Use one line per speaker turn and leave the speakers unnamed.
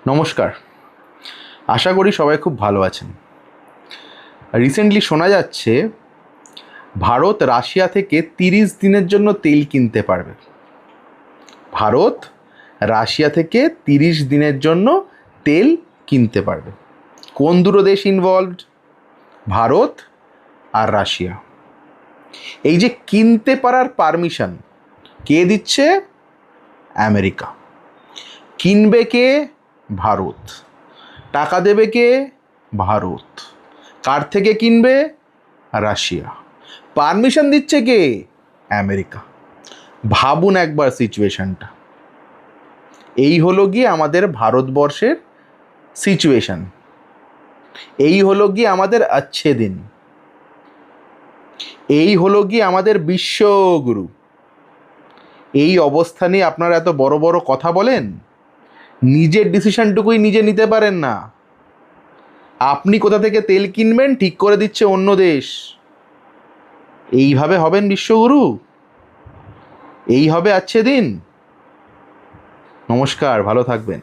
নমস্কার, আশা করি সবাই খুব ভালো আছেন। রিসেন্টলি শোনা যাচ্ছে ভারত রাশিয়া থেকে 30 দিনের জন্য তেল কিনতে পারবে। ভারত রাশিয়া থেকে 30 দিনের জন্য তেল কিনতে পারবে। কোন দুটো দেশ ইনভলভড? ভারত আর রাশিয়া। এই যে কিনতে পারার পারমিশন কে দিচ্ছে? আমেরিকা। কিনবে কে? ভারত। টাকা দেবে কে? ভারত। কার থেকে কিনবে? রাশিয়া। পারমিশন দিচ্ছে কে? আমেরিকা। ভাবুন একবার সিচুয়েশনটা। এই হলো গিয়ে আমাদের ভারতবর্ষের সিচুয়েশন। এই হলো গিয়ে আমাদের আচ্ছে দিন। এই হলো গিয়ে আমাদের বিশ্বগুরু। এই অবস্থা নিয়ে আপনারা এত বড় বড় কথা বলেন, নিজের ডিসিশনটুকুই নিজে নিতে পারেন না। আপনি কোথা থেকে তেল কিনবেন ঠিক করে দিচ্ছে অন্য দেশ। এইভাবে হবেন বিশ্বগুরু? এই হবে আচ্ছে দিন? নমস্কার, ভালো থাকবেন।